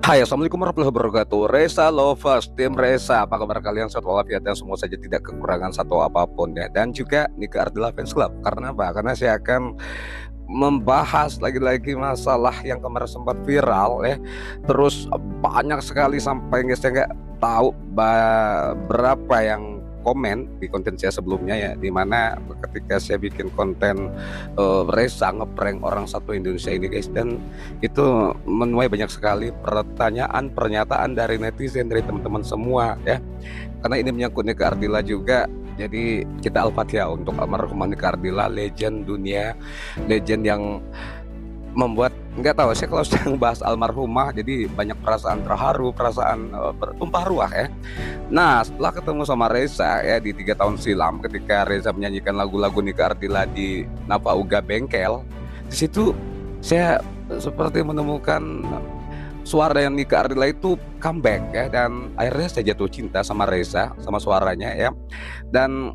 Hai, assalamualaikum warahmatullahi wabarakatuh. Reza Lovers, tim Reza, apa kabar kalian? Sehat walafiat dan semua saja tidak kekurangan satu apapun ya. Dan juga Nika Ardila Fans Club. Karena apa? Karena saya akan membahas lagi-lagi masalah yang kemarin sempat viral ya. Terus banyak sekali sampai saya nggak tahu berapa yang komen di konten saya sebelumnya ya, dimana ketika saya bikin konten Reza ngeprank orang satu Indonesia ini guys, dan itu menuai banyak sekali pertanyaan, pernyataan dari netizen, dari teman-teman semua ya, karena ini menyangkut Nika Ardila juga. Jadi kita Al-Fatihah untuk almarhumah Nika Ardila, legend dunia, legend yang membuat nggak tahu saya kalau sedang bahas almarhumah jadi banyak perasaan terharu, perasaan bertumpah ruah ya. Nah, setelah ketemu sama Reza ya di 3 tahun silam, ketika Reza menyanyikan lagu-lagu Nika Ardila di Napa Uga Bengkel, di situ saya seperti menemukan suara yang Nika Ardila itu comeback ya, dan akhirnya saya jatuh cinta sama Reza, sama suaranya ya. Dan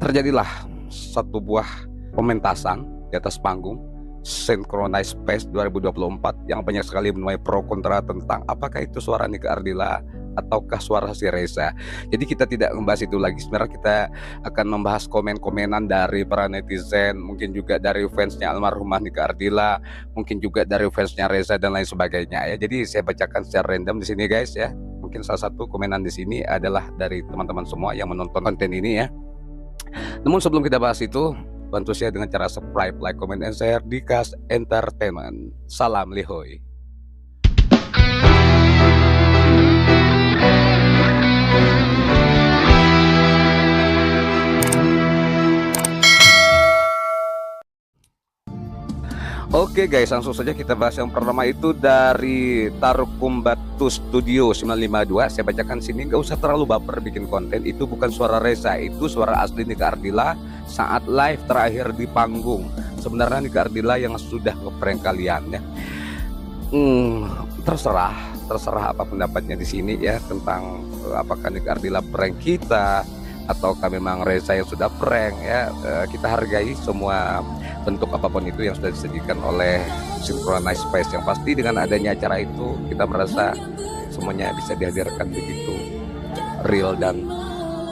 terjadilah satu buah pementasan di atas panggung Synchronized Space 2024 yang banyak sekali menuai pro kontra tentang apakah itu suara Nika Ardila ataukah suara si Reza. Jadi kita tidak membahas itu lagi. Sebenarnya kita akan membahas komen-komenan dari para netizen, mungkin juga dari fansnya almarhumah Nika Ardila, mungkin juga dari fansnya Reza dan lain sebagainya ya. Jadi saya bacakan secara random di sini guys ya. Mungkin salah satu komenan di sini adalah dari teman-teman semua yang menonton konten ini ya. Namun sebelum kita bahas itu, bantu saya dengan cara subscribe, like, comment, and share di Kas Entertainment. Salam Lihoy. Oke guys, langsung saja kita bahas yang pertama itu dari Tarukumbatu Studio 952. Saya bacakan sini, nggak usah terlalu baper bikin konten. Itu bukan suara Reza, itu suara asli Nika Ardila saat live terakhir di panggung. Sebenarnya Nika Ardila yang sudah ngeprank kalian ya. Terserah apa pendapatnya di sini ya tentang apakah Nika Ardila prank kita ataukah memang Reza yang sudah prank ya. Kita hargai semua bentuk apapun itu yang sudah disajikan oleh Synchronized Space. Yang pasti dengan adanya acara itu kita merasa semuanya bisa dihadirkan begitu real dan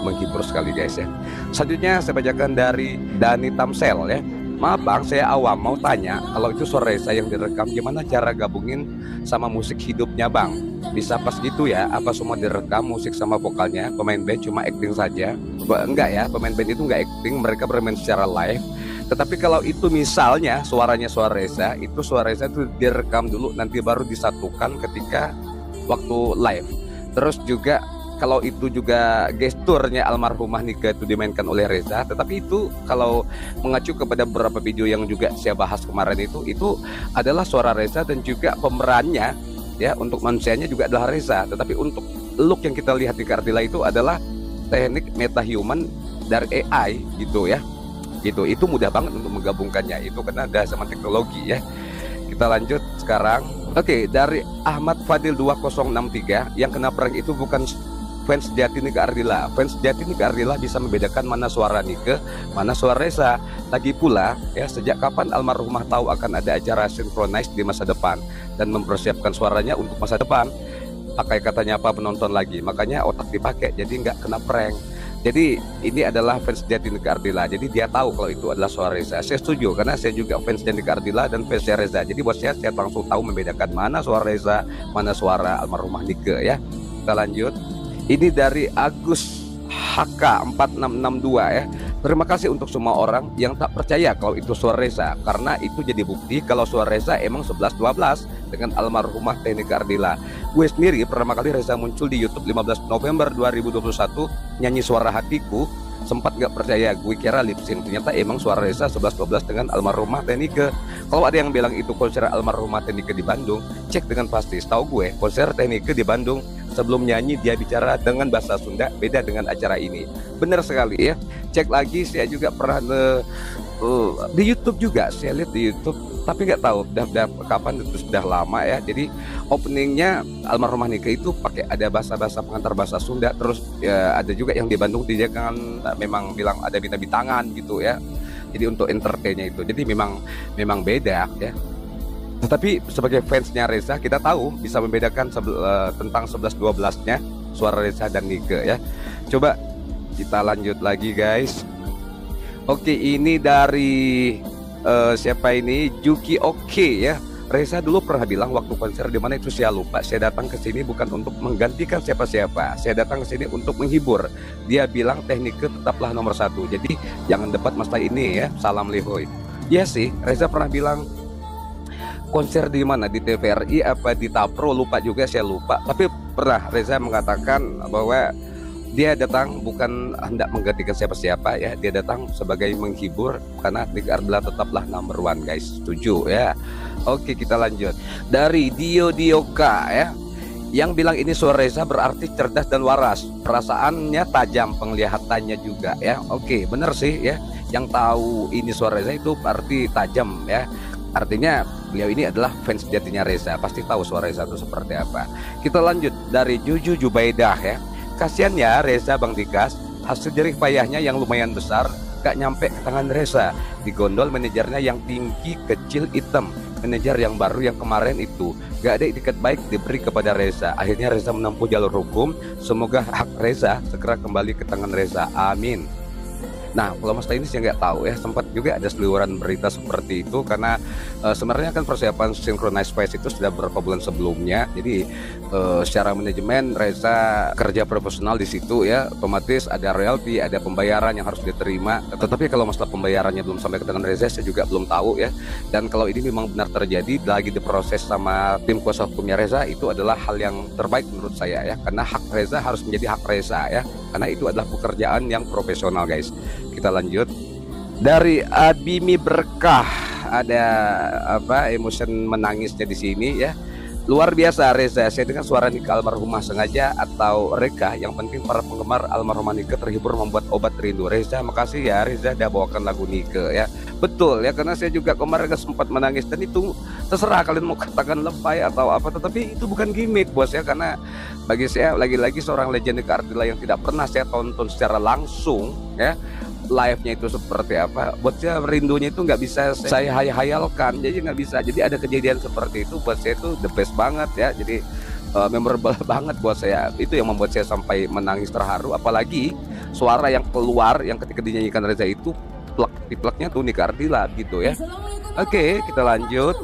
menghibur sekali guys ya. Selanjutnya saya bacakan dari Dani Tamsel ya. Maaf bang, saya awam, mau tanya kalau itu suara Reza yang direkam, gimana cara gabungin sama musik hidupnya bang? Bisa pas gitu ya? Apa semua direkam musik sama vokalnya? Pemain band cuma acting saja? Enggak ya, pemain band itu enggak acting, mereka bermain secara live. Tetapi kalau itu misalnya suaranya suara Reza, itu suara Reza itu direkam dulu, nanti baru disatukan ketika waktu live. Terus juga kalau itu juga gesturnya almarhumah Nika itu dimainkan oleh Reza. Tetapi itu kalau mengacu kepada beberapa video yang juga saya bahas kemarin itu adalah suara Reza, dan juga pemerannya ya untuk manusianya juga adalah Reza. Tetapi untuk look yang kita lihat di Nika Ardila itu adalah teknik metahuman dari AI gitu ya. Gitu, itu mudah banget untuk menggabungkannya itu karena ada zaman teknologi ya. Kita lanjut sekarang. Oke, dari Ahmad Fadil 2063, yang kena prank itu bukan fans sejati Nika Ardila. Fans sejati Nika Ardila bisa membedakan mana suara Nika, mana suara Reza. Lagi pula ya, sejak kapan almarhumah tahu akan ada acara Synchronized di masa depan dan mempersiapkan suaranya untuk masa depan? Pakai katanya apa penonton lagi, makanya otak dipakai jadi nggak kena prank. Jadi ini adalah fans sejati Nika Ardila, jadi dia tahu kalau itu adalah suara Reza. Saya setuju karena saya juga fans Nika Ardila dan fansnya Reza. Jadi buat saya langsung tahu membedakan mana suara Reza, mana suara almarhumah Nika ya. Kita lanjut. Ini dari Agus HK4662 ya. Terima kasih untuk semua orang yang tak percaya kalau itu suara Reza, karena itu jadi bukti kalau suara Reza emang 11-12 dengan almarhumah Nika Ardila. Gue sendiri pertama kali Reza muncul di YouTube 15 November 2021 nyanyi Suara Hatiku, sempat gak percaya, gue kira lip sync, ternyata emang suara Reza 11-12 dengan almarhumah Nika. Kalau ada yang bilang itu konser almarhumah Nika di Bandung, cek dengan pasti. Setahu gue konser Nika di Bandung, sebelum nyanyi dia bicara dengan bahasa Sunda, beda dengan acara ini. Benar sekali ya. Cek lagi, saya juga pernah di YouTube juga, saya lihat di YouTube, tapi nggak tahu udah kapan, itu sudah lama ya. Jadi openingnya almarhumah Nika itu pakai ada bahasa pengantar bahasa Sunda. Terus ya, ada juga yang di Bandung dia kan memang bilang ada bintang-bintangan gitu ya. Jadi untuk entertainnya itu, jadi memang beda ya. Tetapi sebagai fansnya Reza, kita tahu bisa membedakan tentang 11-12-nya suara Reza dan Nike ya. Coba kita lanjut lagi guys. Oke, ini dari siapa ini? Juki Oke ya. Reza dulu pernah bilang waktu konser di mana itu saya lupa. Saya datang ke sini bukan untuk menggantikan siapa-siapa. Saya datang ke sini untuk menghibur. Dia bilang teknik tetaplah nomor satu. Jadi jangan debat masalah ini ya. Salam Lihoy. Iya sih, Reza pernah bilang konser di mana, di TVRI apa di Tapro, lupa juga, saya lupa. Tapi pernah Reza mengatakan bahwa dia datang bukan hendak menggantikan siapa-siapa ya, dia datang sebagai menghibur karena Nike Ardila tetaplah number one guys. Setuju ya. Oke, kita lanjut. Dari Dio Dioka ya, yang bilang ini suara Reza berarti cerdas dan waras, perasaannya tajam, penglihatannya juga ya. Oke, bener sih ya, yang tahu ini suara Reza itu berarti tajam ya. Artinya beliau ini adalah fans sejatinya Reza, pasti tahu suara Reza itu seperti apa. Kita lanjut dari Juju Jubaidah ya. Kasihan ya Reza Bang Dikas, hasil jerih payahnya yang lumayan besar gak nyampe ke tangan Reza. Digondol manajernya yang tinggi, kecil, hitam. Manajer yang baru yang kemarin itu gak ada etiket baik diberi kepada Reza. Akhirnya Reza menempuh jalur hukum. Semoga hak Reza segera kembali ke tangan Reza, amin. Nah, kalau masalah ini saya nggak tahu ya, sempat juga ada seliweran berita seperti itu karena sebenarnya kan persiapan Synchronized Face itu sudah beberapa bulan sebelumnya. Jadi secara manajemen Reza kerja profesional di situ ya, otomatis ada royalti, ada pembayaran yang harus diterima. Tetapi kalau masalah pembayarannya belum sampai ke tangan Reza, saya juga belum tahu ya. Dan kalau ini memang benar terjadi, lagi diproses sama tim kuasa hukumnya Reza, itu adalah hal yang terbaik menurut saya ya, karena hak Reza harus menjadi hak Reza ya, karena itu adalah pekerjaan yang profesional guys. Kita lanjut dari Abimi Berkah, ada apa emotion menangisnya di sini ya. Luar biasa Reza, saya dengar suara Nike almarhumah sengaja atau reka, yang penting para penggemar almarhumah Nike terhibur membuat obat rindu. Reza, makasih ya Reza udah bawakan lagu Nike ya. Betul ya, karena saya juga kemarin sempat menangis, dan itu terserah kalian mau katakan lebay atau apa, tetapi itu bukan gimmick bos ya, karena bagi saya lagi-lagi seorang legenda Nike Ardila yang tidak pernah saya tonton secara langsung ya, live-nya itu seperti apa, buat saya rindunya itu nggak bisa saya hayalkan, jadi nggak bisa. Jadi ada kejadian seperti itu buat saya itu the best banget ya, jadi memorable banget buat saya. Itu yang membuat saya sampai menangis terharu, apalagi suara yang keluar yang ketika dinyanyikan Reza itu plek-pleknya tuh Nike Ardila gitu ya. Oke, kita lanjut.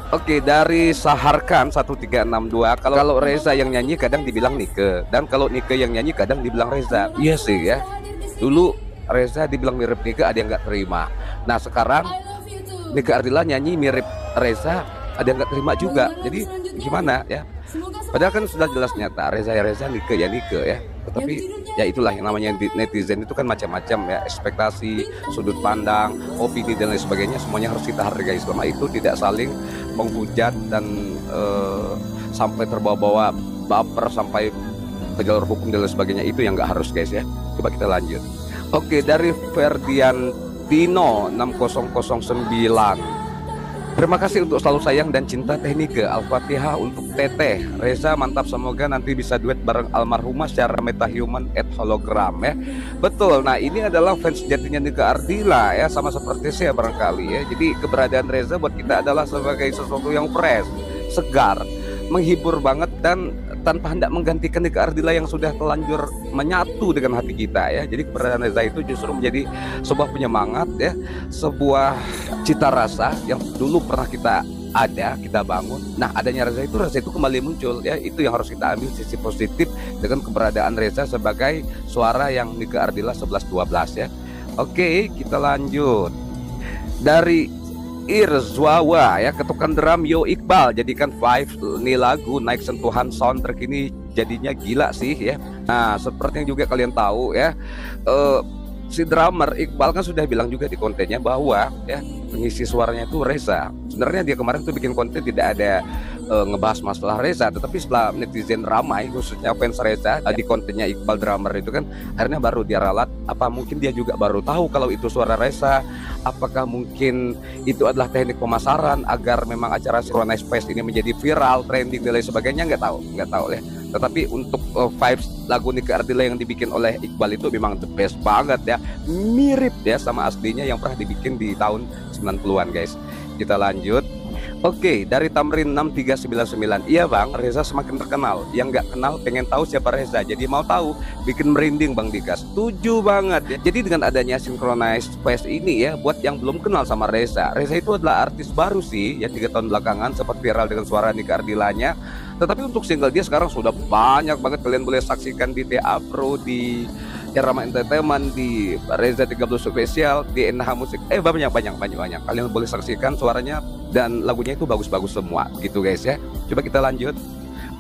Oke, dari Saharkan 1362, kalau Reza yang nyanyi kadang dibilang Nike, dan kalau Nike yang nyanyi kadang dibilang Reza. Iya sih ya, dulu Reza dibilang mirip Nike, ada yang nggak terima. Nah sekarang Nike Ardila nyanyi mirip Reza, ada yang nggak terima juga. Jadi gimana ya? Padahal kan sudah jelas nyata Reza ya Reza, Nike ya Nike ya. Tetapi ya itulah yang namanya netizen itu kan macam-macam ya, ekspektasi, sudut pandang, opini dan lain sebagainya, semuanya harus kita hargai. Selama itu tidak saling menghujat dan sampai terbawa-bawa baper sampai ke jalur hukum dan lain sebagainya, itu yang nggak harus guys ya. Coba kita lanjut. Oke, dari Ferdiantino 6009. Terima kasih untuk selalu sayang dan cinta Teh Nike. Al-Fatihah untuk Teteh. Reza mantap, semoga nanti bisa duet bareng almarhumah secara metahuman at hologram ya. Betul. Nah, ini adalah fans sejatinya Nike Ardila ya, sama seperti saya barangkali ya. Jadi keberadaan Reza buat kita adalah sebagai sesuatu yang fresh, segar, menghibur banget, dan tanpa hendak menggantikan Nike Ardila yang sudah telanjur menyatu dengan hati kita ya. Jadi keberadaan Reza itu justru menjadi sebuah penyemangat ya, sebuah cita rasa yang dulu pernah kita bangun. Nah, adanya Reza itu kembali muncul ya. Itu yang harus kita ambil sisi positif dengan keberadaan Reza sebagai suara yang Nike Ardila 11-12 ya. Oke, kita lanjut. Dari Irzwawa ya, ketukan drum Yo Iqbal, jadikan vibes nih lagu naik sentuhan soundtrack ini jadinya gila sih ya. Nah, seperti yang juga kalian tahu ya, si drummer Iqbal kan sudah bilang juga di kontennya bahwa ya pengisi suaranya itu Reza. Sebenarnya dia kemarin tuh bikin konten tidak ada ngebahas masalah Reza, tetapi setelah netizen ramai khususnya fans Reza di kontennya Iqbal drummer itu kan, akhirnya baru dia ralat. Apa mungkin dia juga baru tahu kalau itu suara Reza? Apakah mungkin itu adalah teknik pemasaran agar memang acara Synchronized Face ini menjadi viral, trending dan lain sebagainya? Nggak tahu ya. Tetapi untuk vibes lagu Nike Ardila yang dibikin oleh Iqbal itu memang the best banget ya, mirip ya sama aslinya yang pernah dibikin di tahun 90-an guys. Kita lanjut. Oke, dari Tamrin 6399. Iya Bang, Reza semakin terkenal. Yang nggak kenal pengen tahu siapa Reza. Jadi mau tahu, bikin merinding Bang Dika. Setuju banget ya. Jadi dengan adanya Synchronized Face ini ya, buat yang belum kenal sama Reza. Reza itu adalah artis baru sih, ya 3 tahun belakangan sempat viral dengan suara Nika Ardilanya. Tetapi untuk single dia sekarang sudah banyak banget. Kalian boleh saksikan di TA Pro, di Irama Entertainment, di Reza 30 Spesial, di NH Musik. Banyak. Kalian boleh saksikan suaranya dan lagunya itu bagus-bagus semua gitu guys ya. Coba kita lanjut.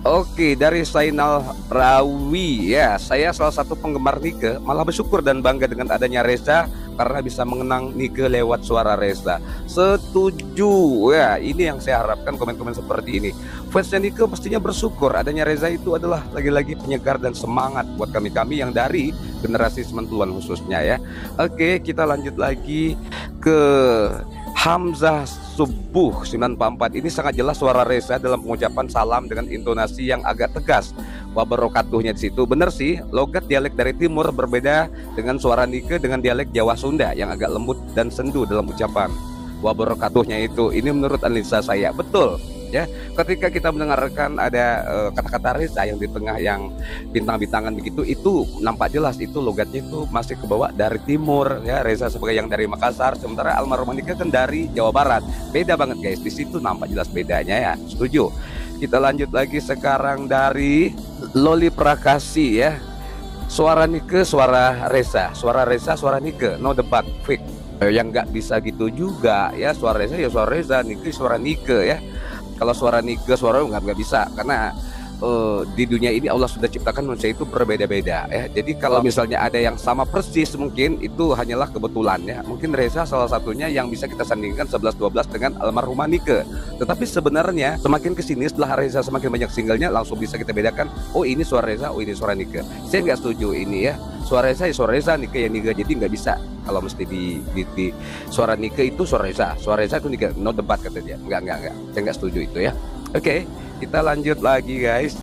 Oke, dari Sainal Rawi ya, saya salah satu penggemar Nike, malah bersyukur dan bangga dengan adanya Reza karena bisa mengenang Nike lewat suara Reza. Setuju ya, ini yang saya harapkan, komen-komen seperti ini. Fansnya Nike pastinya bersyukur adanya Reza, itu adalah lagi-lagi penyegar dan semangat buat kami-kami yang dari generasi 90-an khususnya ya. Oke, kita lanjut lagi ke Hamzah Subuh 944. Ini sangat jelas suara Reza dalam pengucapan salam dengan intonasi yang agak tegas. Wabarakatuhnya di situ bener sih, logat dialek dari timur berbeda dengan suara Nike dengan dialek Jawa Sunda yang agak lembut dan sendu dalam ucapan. Wabarakatuhnya itu, ini menurut analisa saya betul ya. Ketika kita mendengarkan ada kata-kata Reza yang di tengah yang bintang-bintangan begitu, itu nampak jelas itu logatnya itu masih kebawa dari timur ya. Reza sebagai yang dari Makassar, sementara almarhum Nike kan dari Jawa Barat. Beda banget guys, di situ nampak jelas bedanya ya. Setuju. Kita lanjut lagi sekarang dari Loli Prakasi ya. Suara Nike, suara Reza, suara Reza, suara Nike, no debat, fix. Yang nggak bisa gitu juga ya, suara Reza ya suara Reza, Nike suara Nike ya. Kalau suara Nike, suara nggak bisa, karena di dunia ini Allah sudah ciptakan manusia itu berbeda-beda ya. Jadi kalau misalnya ada yang sama persis, mungkin itu hanyalah kebetulan ya. Mungkin Reza salah satunya yang bisa kita sandingkan 11-12 dengan almarhumah Nike. Tetapi sebenarnya semakin kesini setelah Reza semakin banyak singlenya, langsung bisa kita bedakan, oh ini suara Reza, oh ini suara Nike. Saya nggak setuju ini ya. Suara Reza ya suara Reza, Nike ya Nike. Jadi nggak bisa kalau mesti di suara Nike itu suara Reza itu Nike, no debat kata dia. Enggak. Saya nggak setuju itu ya. Oke, kita lanjut lagi guys.